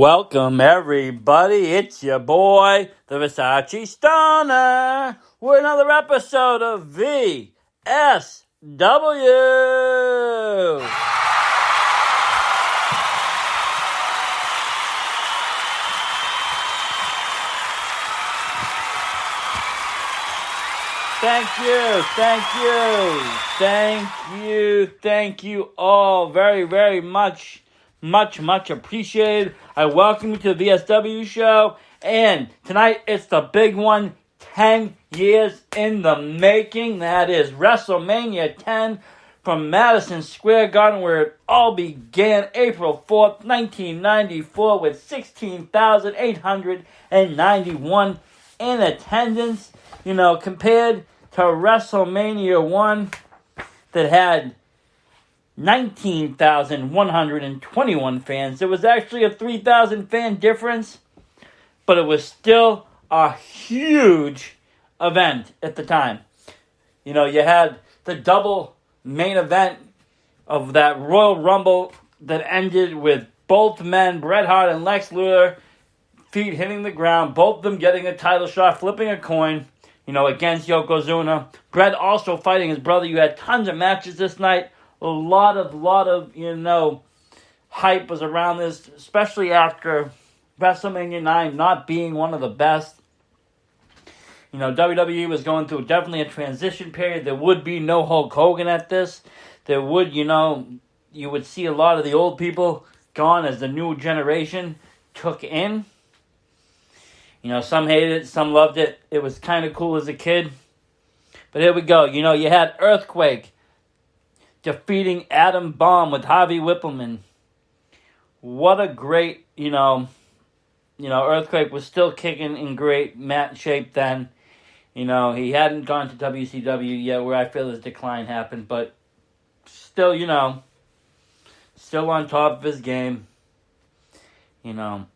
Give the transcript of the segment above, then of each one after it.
Welcome, everybody. It's your boy, the Versace Stoner, with another episode of VSW. Thank you all very, very much appreciated. I welcome you to the VSW show, and tonight it's the big one, 10 years in the making. That is Wrestlemania 10 from Madison Square Garden, where it all began April 4th, 1994, with 16,891 in attendance. You know, compared to WrestleMania 1 that had 19,121 fans. It was actually a 3,000 fan difference, but it was still a huge event at the time. You know, you had the double main event of that Royal Rumble that ended with both men, Bret Hart and Lex Luger, feet hitting the ground, both of them getting a title shot, flipping a coin, you know, against Yokozuna. Bret also fighting his brother. You had tons of matches this night. A lot of, you know, hype was around this, especially after WrestleMania 9 not being one of the best. You know, WWE was going through definitely a transition period. There would be no Hulk Hogan at this. There would, you know, you would see a lot of the old people gone as the new generation took in. You know, some hated it, some loved it. It was kind of cool as a kid. But here we go. You know, you had Earthquake defeating Adam Bomb with Harvey Whippleman. What a great, you know, Earthquake was still kicking in great shape then. You know, he hadn't gone to WCW yet, where I feel his decline happened, but still, you know, still on top of his game. You know,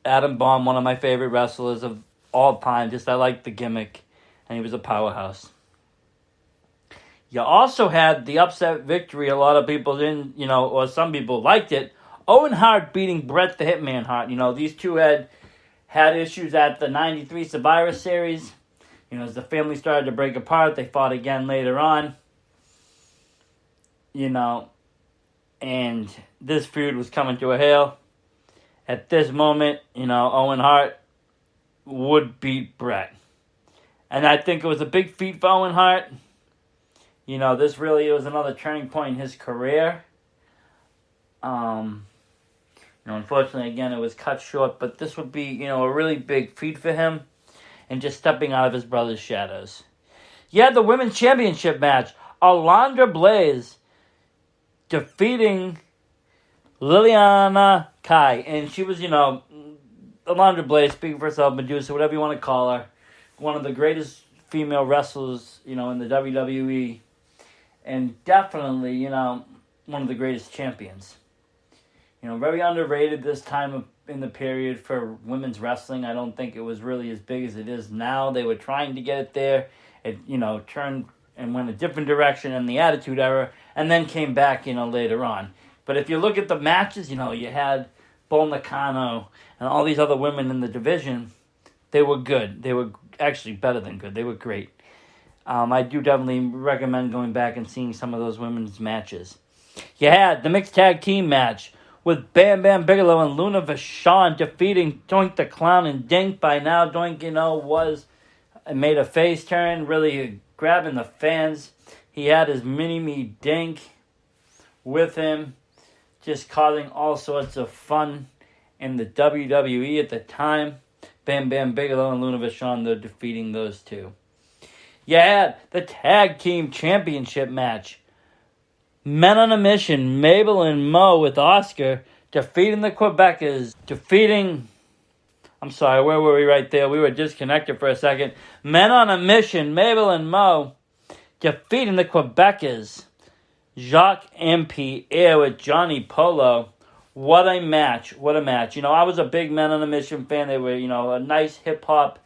Adam Bomb, one of my favorite wrestlers of all time. Just, I like the gimmick, and he was a powerhouse. You also had the upset victory. A lot of people didn't, you know, or some people liked it. Owen Hart beating Bret the Hitman Hart. You know, these two had issues at the 93 Survivor Series. You know, as the family started to break apart, they fought again later on. You know, and this feud was coming to a head. At this moment, you know, Owen Hart would beat Bret. And I think it was a big feat for Owen Hart. You know, this really was another turning point in his career. You know, unfortunately, again, it was cut short, but this would be, you know, a really big feat for him and just stepping out of his brother's shadows. You had the Women's Championship match. Alundra Blaze defeating Liliana Kai. And she was, you know, Alundra Blaze, speaking for herself, Medusa, whatever you want to call her, one of the greatest female wrestlers, you know, in the WWE. And definitely, you know, one of the greatest champions. You know, very underrated this time in the period for women's wrestling. I don't think it was really as big as it is now. They were trying to get it there. It, you know, turned and went a different direction in the Attitude Era, and then came back, you know, later on. But if you look at the matches, you know, you had Bull Nakano and all these other women in the division. They were good. They were actually better than good. They were great. I do definitely recommend going back and seeing some of those women's matches. You had the mixed tag team match with Bam Bam Bigelow and Luna Vachon defeating Doink the Clown and Dink. By now, Doink, you know, made a face turn, really grabbing the fans. He had his mini-me Dink with him, just causing all sorts of fun in the WWE at the time. Bam Bam Bigelow and Luna Vachon, they're defeating those two. You had the Tag Team Championship match. Men on a Mission, Mabel and Mo with Oscar defeating the Quebecers. I'm sorry, where were we right there? We were disconnected for a second. Men on a Mission, Mabel and Mo defeating the Quebecers. Jacques and Pierre with Johnny Polo. What a match. You know, I was a big Men on a Mission fan. They were, you know, a nice hip-hop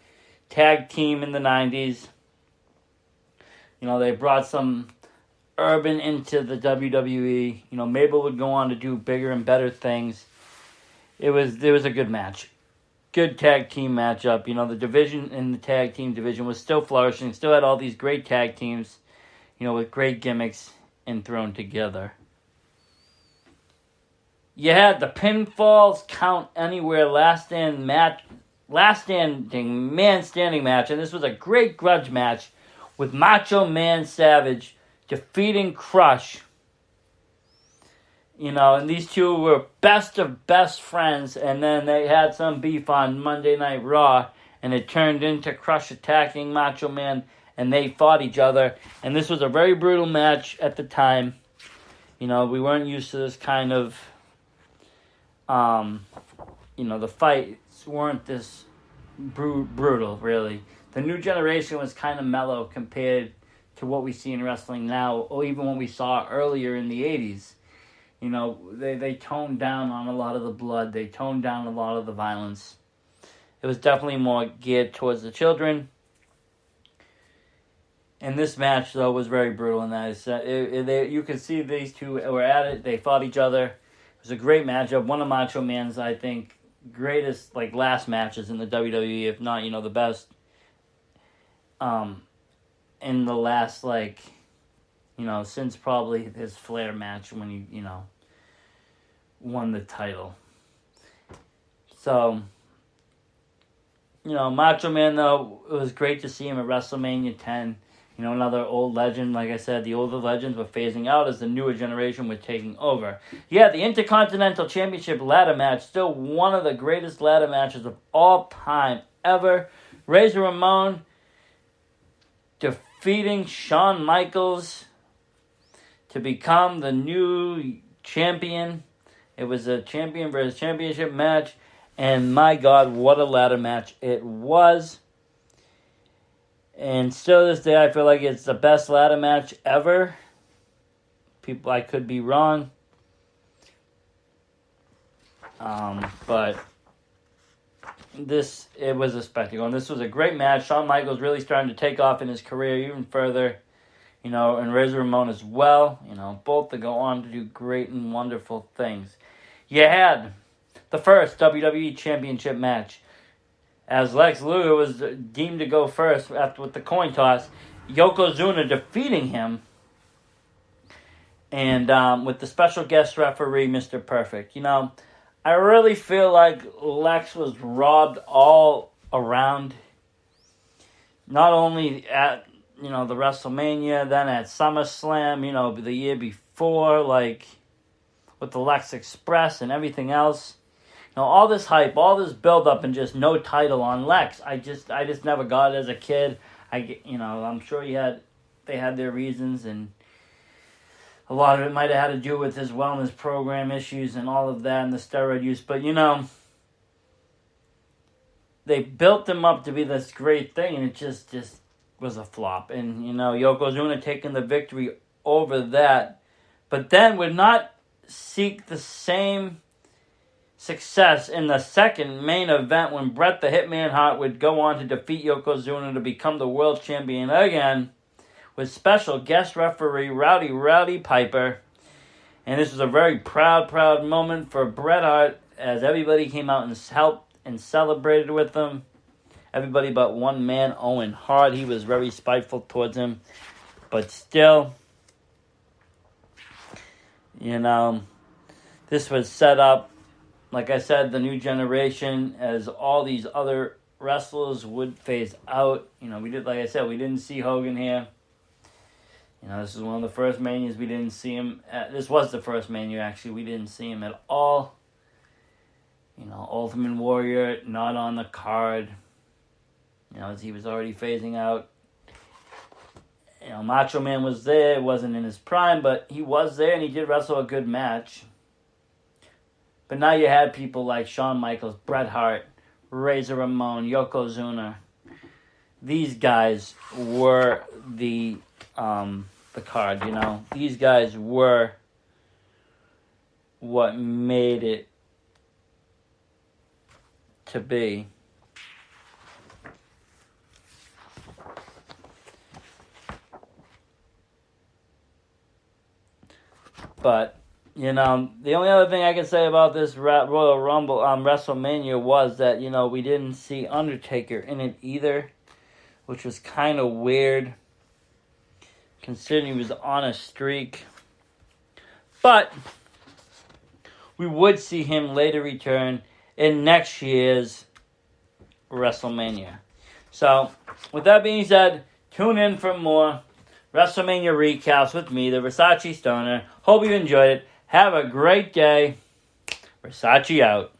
tag team in the 90s. You know, they brought some urban into the WWE. You know, Mabel would go on to do bigger and better things. it was a good match. Good tag team matchup. You know, the division in the tag team division was still flourishing. Still had all these great tag teams, you know, with great gimmicks and thrown together. You had the Pinfalls Count Anywhere last standing man standing match, and this was a great grudge match with Macho Man Savage defeating Crush. You know, and these two were best of best friends, and then they had some beef on Monday Night Raw, and it turned into Crush attacking Macho Man, and they fought each other. And this was a very brutal match at the time. You know, we weren't used to this kind of, you know, the fights weren't this brutal, really. The new generation was kind of mellow compared to what we see in wrestling now, or even what we saw earlier in the 80s. You know, they toned down on a lot of the blood. They toned down a lot of the violence. It was definitely more geared towards the children. And this match, though, was very brutal in that. You could see these two were at it. They fought each other. It was a great matchup. One of Macho Man's, I think, greatest, like, last matches in the WWE, if not, you know, the best. In the last, like, you know, since probably his Flair match when he, you know, won the title. So, you know, Macho Man, though, it was great to see him at WrestleMania 10. You know, another old legend. Like I said, the older legends were phasing out as the newer generation was taking over. Yeah, the Intercontinental Championship ladder match, still one of the greatest ladder matches of all time ever. Razor Ramon defeating Shawn Michaels to become the new champion. It was a champion versus championship match, and my God, what a ladder match it was. And still this day, I feel like it's the best ladder match ever. People, I could be wrong. But it was a spectacle, and this was a great match. Shawn Michaels really starting to take off in his career even further. You know, and Razor Ramon as well. You know, both to go on to do great and wonderful things. You had the first WWE Championship match. As Lex Luger was deemed to go first with the coin toss, Yokozuna defeating him. And with the special guest referee, Mr. Perfect. You know, I really feel like Lex was robbed all around. Not only at, you know, the WrestleMania, then at SummerSlam, you know, the year before, like, with the Lex Express and everything else. You know, all this hype, all this build-up, and just no title on Lex. I just never got it as a kid. You know, I'm sure they had their reasons, and a lot of it might have had to do with his wellness program issues and all of that and the steroid use. But, you know, they built him up to be this great thing, and it just was a flop. And, you know, Yokozuna taking the victory over that, but then would not seek the same success in the second main event when Bret the Hitman Hart would go on to defeat Yokozuna to become the world champion again with special guest referee Rowdy Piper. And this was a very proud moment for Bret Hart as everybody came out and helped and celebrated with him. Everybody but one man, Owen Hart. He was very spiteful towards him. But still, you know, this was set up, like I said, the new generation, as all these other wrestlers would phase out. You know, we didn't see Hogan here. You know, this is one of the first Manias we didn't see him at. This was the first Mania, actually. We didn't see him at all. You know, Ultimate Warrior, not on the card. You know, as he was already phasing out. You know, Macho Man was there. It wasn't in his prime, but he was there, and he did wrestle a good match. But now you had people like Shawn Michaels, Bret Hart, Razor Ramon, Yokozuna. These guys were the card, you know. These guys were what made it to be. But You know, the only other thing I can say about this Royal Rumble WrestleMania was that, you know, we didn't see Undertaker in it either, which was kind of weird, considering he was on a streak. But we would see him later return in next year's WrestleMania. So, with that being said, tune in for more WrestleMania recaps with me, the Versace Stoner. Hope you enjoyed it. Have a great day. Versace out.